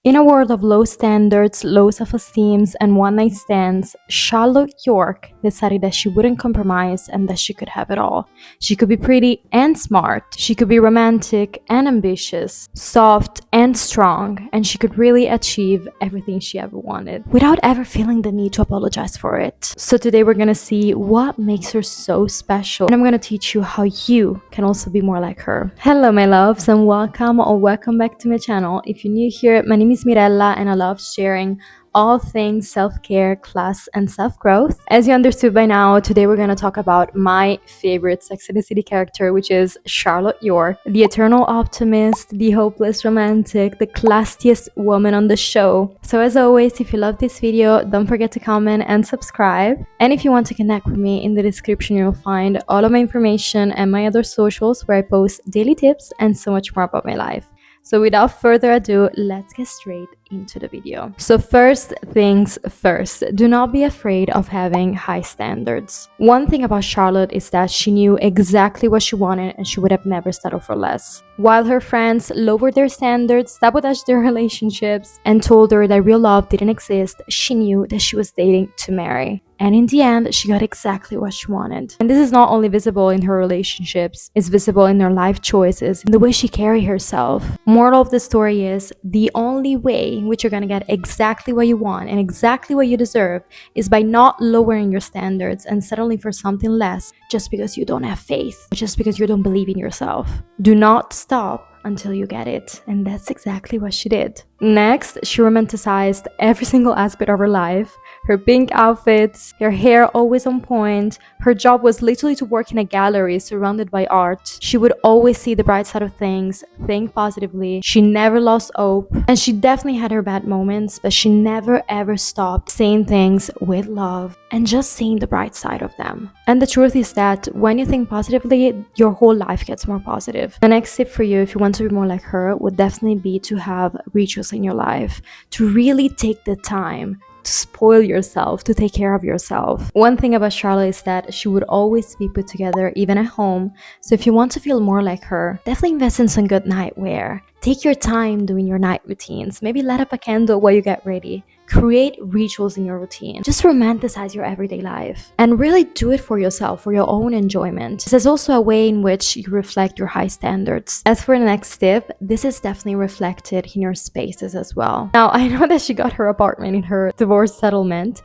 In a world of low standards, low self-esteem, and one-night stands, Charlotte York decided that she wouldn't compromise and that she could have it all. She could be pretty and smart. She could be romantic and ambitious, soft and strong, and she could really achieve everything she ever wanted without ever feeling the need to apologize for it. So today we're gonna see what makes her so special, and I'm gonna teach you how you can also be more like her. Hello my loves, and welcome back to my channel. If you're new here, my name is Mirella and I love sharing all things self-care, class, and self-growth. As you understood by now, today we're going to talk about my favorite Sex and the City character, which is Charlotte York, the eternal optimist, the hopeless romantic, the classiest woman on the show. So as always, if you love this video, don't forget to comment and subscribe. And if you want to connect with me, in the description you'll find all of my information and my other socials where I post daily tips and so much more about my life. So without further ado, let's get straight into the video. So first things first, do not be afraid of having high standards. One thing about Charlotte is that she knew exactly what she wanted and she would have never settled for less. While her friends lowered their standards, sabotaged their relationships, and told her that real love didn't exist, she knew that she was dating to marry. And in the end, she got exactly what she wanted. And this is not only visible in her relationships, it's visible in her life choices, in the way she carries herself. Moral of the story is, the only way in which you're gonna get exactly what you want and exactly what you deserve is by not lowering your standards and settling for something less just because you don't have faith, or just because you don't believe in yourself. Do not stop until you get it, and that's exactly what she did. Next, she romanticized every single aspect of her life. Her pink outfits, her hair always on point. Her job was literally to work in a gallery surrounded by art. She would always see the bright side of things, think positively. She never lost hope, and she definitely had her bad moments, but she never ever stopped saying things with love and just seeing the bright side of them. And the truth is that when you think positively, your whole life gets more positive. The next tip for you, if you want to be more like her, would definitely be to have rituals in your life, to really take the time to spoil yourself, to take care of yourself. One thing about Charlotte is that she would always be put together, even at home. So if you want to feel more like her, definitely invest in some good nightwear. Take your time doing your night routines. Maybe light up a candle while you get ready. Create rituals in your routine. Just romanticize your everyday life and really do it for yourself, for your own enjoyment. This is also a way in which you reflect your high standards. As for the next tip, this is definitely reflected in your spaces as well. Now, I know that she got her apartment in her divorce settlement,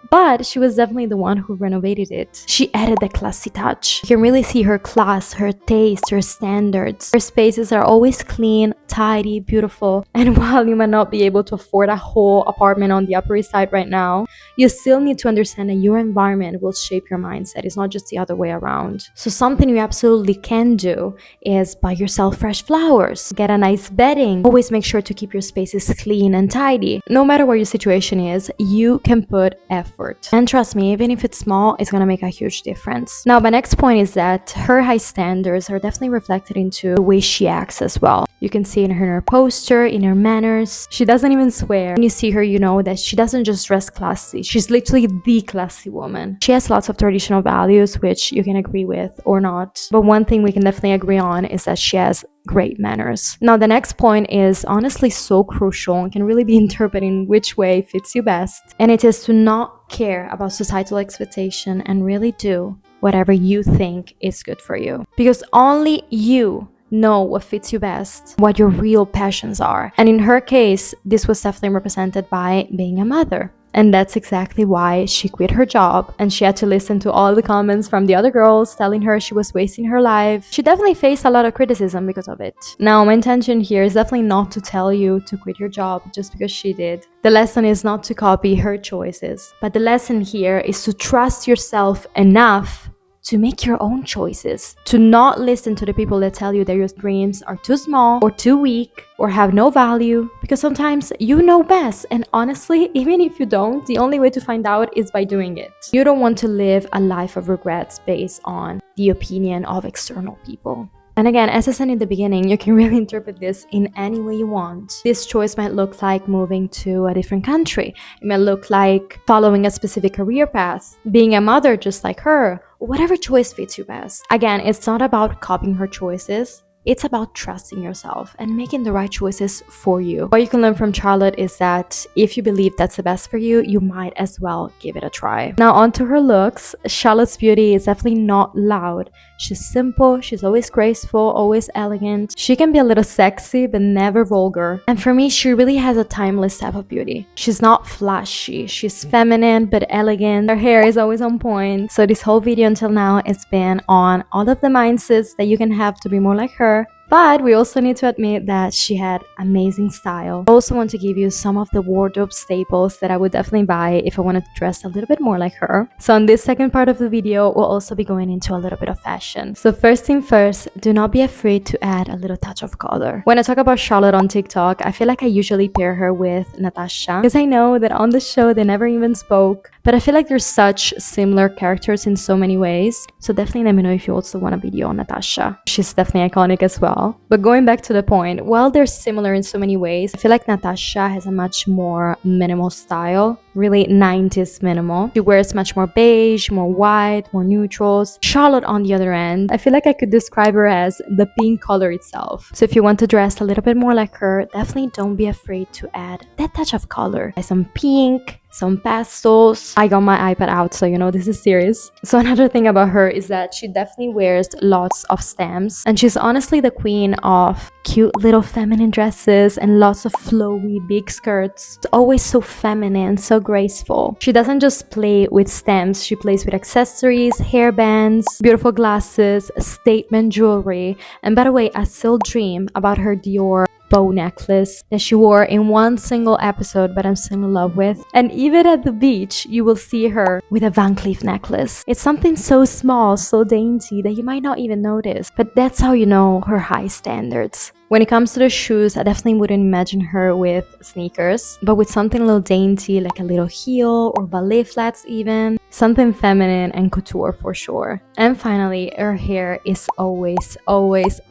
but she was definitely the one who renovated it. She added a classy touch. You can really see her class, her taste, her standards. Her spaces are always clean, tidy, beautiful. And while you might not be able to afford a whole apartment on the Upper East Side right now, you still need to understand that your environment will shape your mindset. It's not just the other way around. So something you absolutely can do is buy yourself fresh flowers, get a nice bedding. Always make sure to keep your spaces clean and tidy. No matter what your situation is, you can put effort. And trust me, even if it's small, it's gonna make a huge difference. Now, my next point is that her high standards are definitely reflected into the way she acts as well. You can see in her posture, in her manners. She doesn't even swear. When you see her, you know that she doesn't just dress classy. She's literally the classy woman. She has lots of traditional values, which you can agree with or not. But one thing we can definitely agree on is that she has great manners. Now, the next point is honestly so crucial and can really be interpreted in which way fits you best. And it is to not care about societal expectation and really do whatever you think is good for you. Because only you know what fits you best, what your real passions are. And in her case, this was definitely represented by being a mother. And that's exactly why she quit her job and she had to listen to all the comments from the other girls telling her she was wasting her life. She definitely faced a lot of criticism because of it. Now, my intention here is definitely not to tell you to quit your job just because she did. The lesson is not to copy her choices, but the lesson here is to trust yourself enough to make your own choices, to not listen to the people that tell you that your dreams are too small or too weak or have no value, because sometimes you know best. And honestly, even if you don't, the only way to find out is by doing it. You don't want to live a life of regrets based on the opinion of external people. And again, as I said in the beginning, you can really interpret this in any way you want. This choice might look like moving to a different country. It might look like following a specific career path, being a mother just like her, whatever choice fits you best. Again, it's not about copying her choices, It's about trusting yourself and making the right choices for you. What you can learn from Charlotte is that if you believe that's the best for you, you might as well give it a try. Now on to her looks. Charlotte's beauty is definitely not loud. She's simple, she's always graceful, always elegant. She can be a little sexy, but never vulgar. And for me, she really has a timeless type of beauty. She's not flashy, she's feminine, but elegant. Her hair is always on point. So this whole video until now has been on all of the mindsets that you can have to be more like her. But we also need to admit that she had amazing style. I also want to give you some of the wardrobe staples that I would definitely buy if I wanted to dress a little bit more like her. So in this second part of the video, we'll also be going into a little bit of fashion. So first thing first, do not be afraid to add a little touch of color. When I talk about Charlotte on TikTok, I feel like I usually pair her with Natasha because I know that on the show they never even spoke. But I feel like they're such similar characters in so many ways. So definitely let me know if you also want a video on Natasha. She's definitely iconic as well. But going back to the point, while they're similar in so many ways, I feel like Natasha has a much more minimal style. Really 90s minimal. She wears much more beige, more white, more neutrals. Charlotte on the other end, I feel like I could describe her as the pink color itself. So if you want to dress a little bit more like her, definitely don't be afraid to add that touch of color. Some pink, some pastels. I got my iPad out, so you know this is serious. So another thing about her is that she definitely wears lots of stamps, and she's honestly the queen of cute little feminine dresses and lots of flowy big skirts. It's always so feminine, so graceful. She doesn't just play with stems, she plays with accessories, hairbands, beautiful glasses, statement jewelry. And by the way, I still dream about her Dior bow necklace that she wore in one single episode, but I'm still in love with. And even at the beach, you will see her with a Van Cleef necklace. It's something so small, so dainty that you might not even notice, but that's how you know her high standards. When it comes to the shoes, I definitely wouldn't imagine her with sneakers, but with something a little dainty, like a little heel or ballet flats even. Something feminine and couture for sure. And finally, her hair is always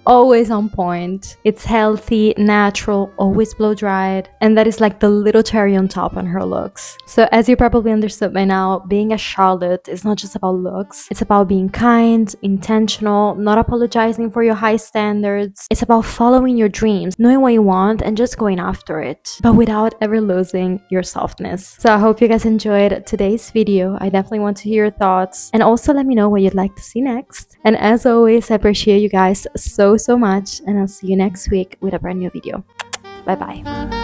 on point. It's healthy, natural, always blow dried, and that is like the little cherry on top on her looks. So as you probably understood by now, being a Charlotte is not just about looks. It's about being kind, intentional, not apologizing for your high standards. It's about following your dreams, knowing what you want and just going after it, but without ever losing your softness. So I hope you guys enjoyed today's video. I definitely want to hear your thoughts, and also let me know what you'd like to see next. And as always, I appreciate you guys so much, and I'll see you next week with a brand new video. Bye bye.